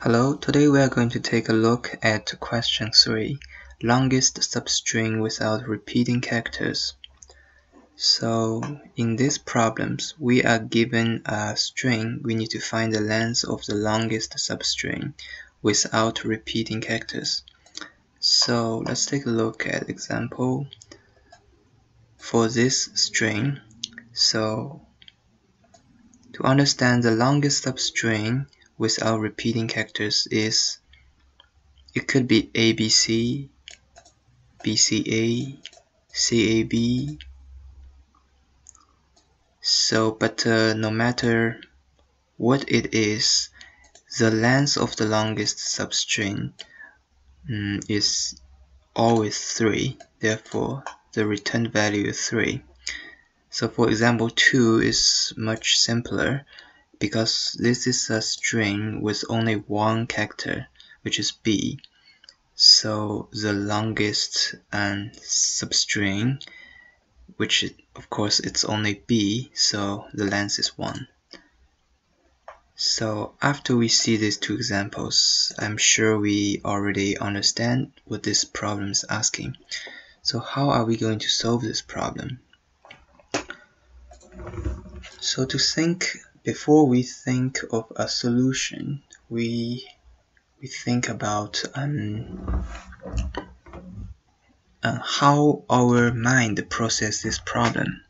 Hello, today we are going to take a look at question 3, longest substring without repeating characters. So in these problems, we are given a string. We need to find the length of the longest substring without repeating characters. So let's take a look at example for this string. So to understand the longest substring without repeating characters is, it could be ABC, BCA, CAB. So, but no matter what it is, the length of the longest substring is always 3. Therefore, the returned value is 3. So for example 2 is much simpler because this is a string with only one character, which is B. So the longest substring, which of course it's only B, so the length is 1. So after we see these two examples, I'm sure we already understand what this problem is asking. So how are we going to solve this problem? So to think, before we think of a solution, we think about how our mind processes this problem.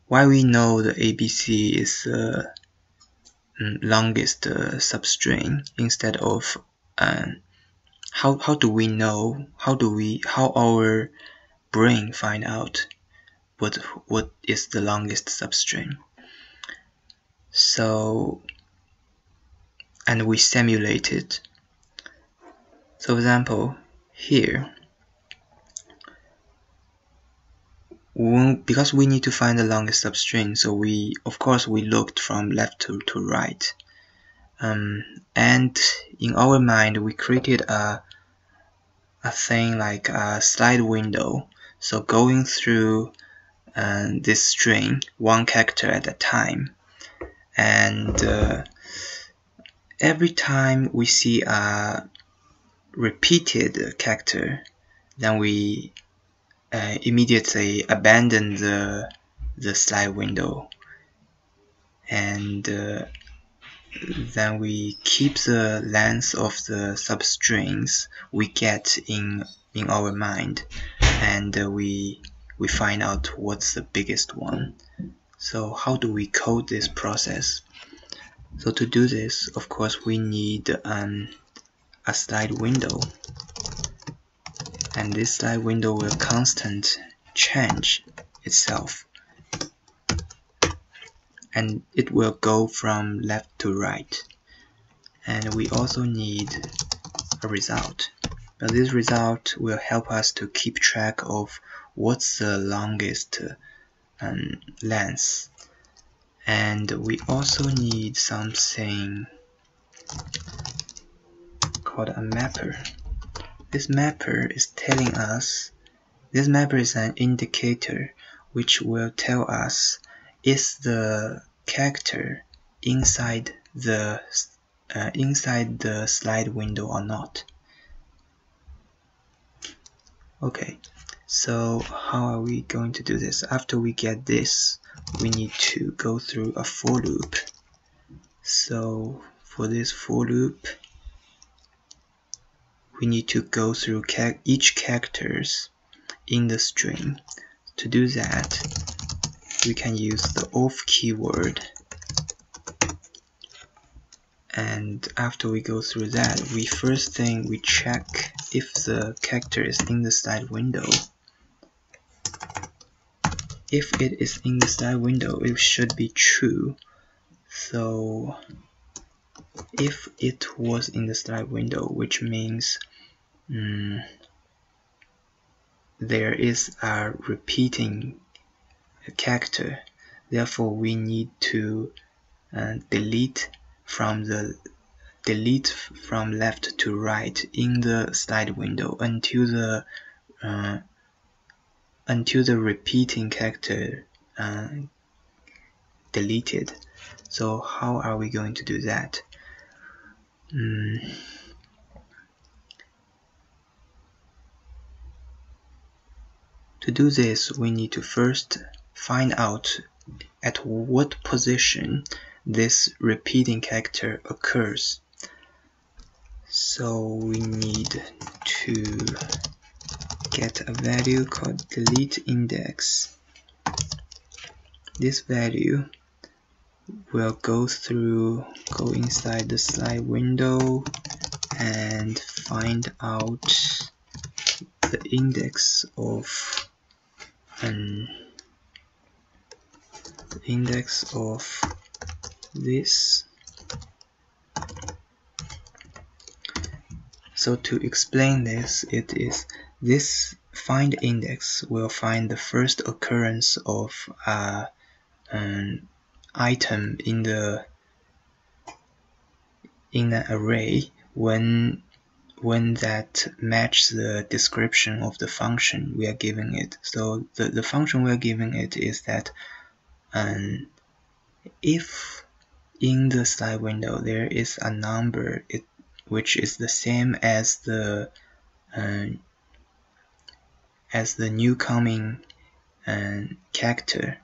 Why we know the ABC is the longest substring instead of how do we know, how our brain find out what is the longest substring? So, and we simulate it. So for example, here, because we need to find the longest substring, so we looked from left to right, and in our mind we created a thing like a slide window, so going through this string one character at a time, and every time we see a repeated character, then we immediately abandon the slide window, and then we keep the length of the substrings we get in our mind, and we find out what's the biggest one. So how do we code this process? So to do this, of course, we need a slide window, and this slide window will constant change itself, and it will go from left to right. And we also need a result, but this result will help us to keep track of what's the longest length. And we also need something called a mapper. This mapper is telling us, this mapper is an indicator which will tell us is the character inside the slide window or not. Okay, so how are we going to do this? After we get this, we need to go through a for loop. So for this for loop, we need to go through each characters in the string. To do that, we can use the of keyword, and after we go through that, first thing we check if the character is in the slide window. If it is in the slide window, it should be true. So if it was in the slide window, which means there is a repeating character, therefore we need to delete from left to right in the slide window until the repeating character deleted. So how are we going to do that? To do this, we need to first find out at what position this repeating character occurs. So we need to get a value called delete index. This value will go inside the slide window and find out the index of this. So to explain this, it is this find index will find the first occurrence of an item in an array when that matches the description of the function we are giving it. So the function we are giving it is that if in the slide window there is a number which is the same as the new coming character,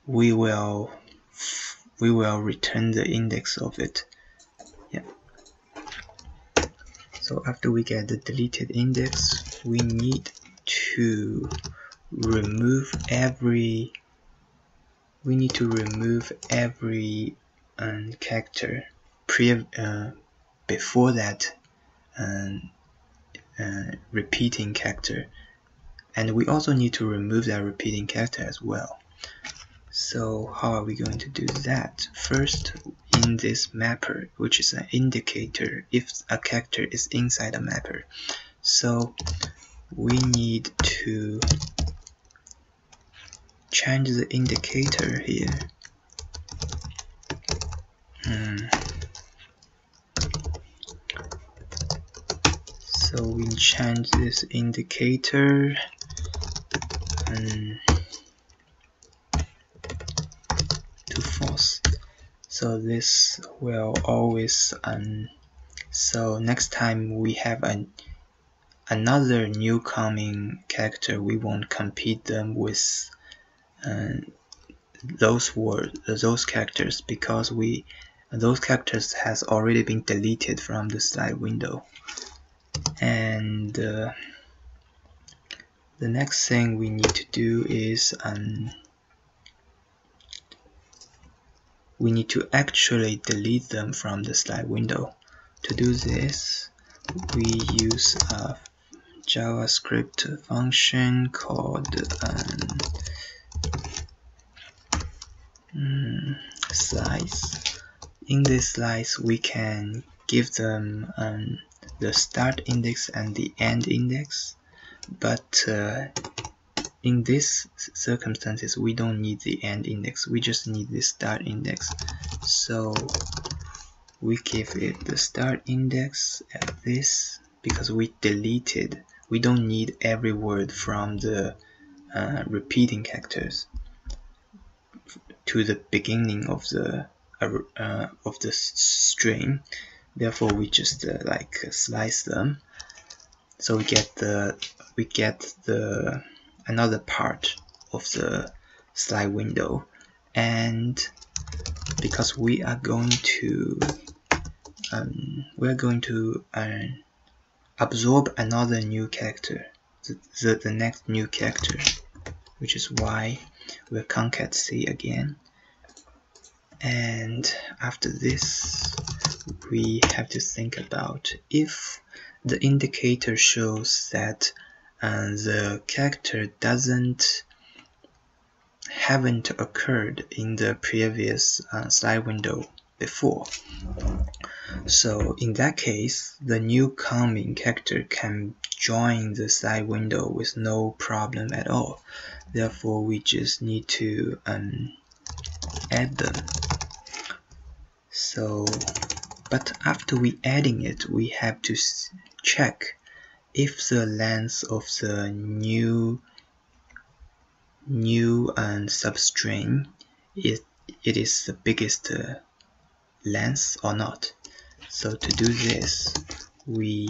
we will return the index of it. Yeah. So after we get the deleted index, we need to remove every character before that repeating character, and we also need to remove that repeating character as well. So how are we going to do that? First, in this mapper, which is an indicator if a character is inside a mapper, so we need to change the indicator here. So we change this indicator to false. So this will always so next time we have another new coming character, we won't compete them with those characters, because those characters has already been deleted from the slide window. And the next thing we need to do is we need to actually delete them from the slide window. To do this, we use a JavaScript function called slice. In this slice, we can give them the start index and the end index, but in these circumstances we don't need the end index, we just need the start index. So we give it the start index at this, because we don't need every word from the repeating characters to the beginning of the string. Therefore we just slice them, so we get the another part of the slide window. And because we are going to absorb another new character, the next new character, which is why we'll concat C again. And after this, we have to think about if the indicator shows that the character haven't occurred in the previous slide window before. So in that case, the new coming character can join the slide window with no problem at all. Therefore, we just need to add them. So, but after we adding it, we have to check if the length of the new substring it is the biggest length or not. So to do this, we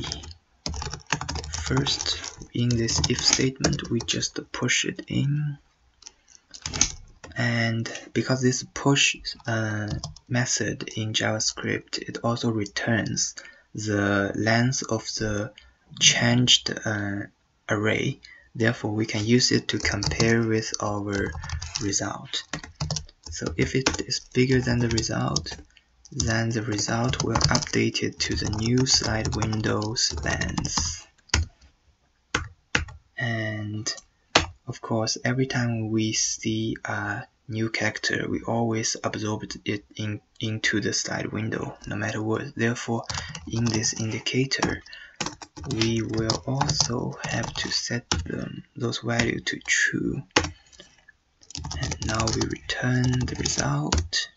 first, in this if statement, we just push it in, and because this push method in JavaScript, it also returns the length of the changed array. Therefore, we can use it to compare with our result. So if it is bigger than the result, then the result will update it to the new slide window's length. And of course, every time we see a new character, we always absorb it into the slide window, no matter what. Therefore, in this indicator, we will also have to set those values to true. And now we return the result.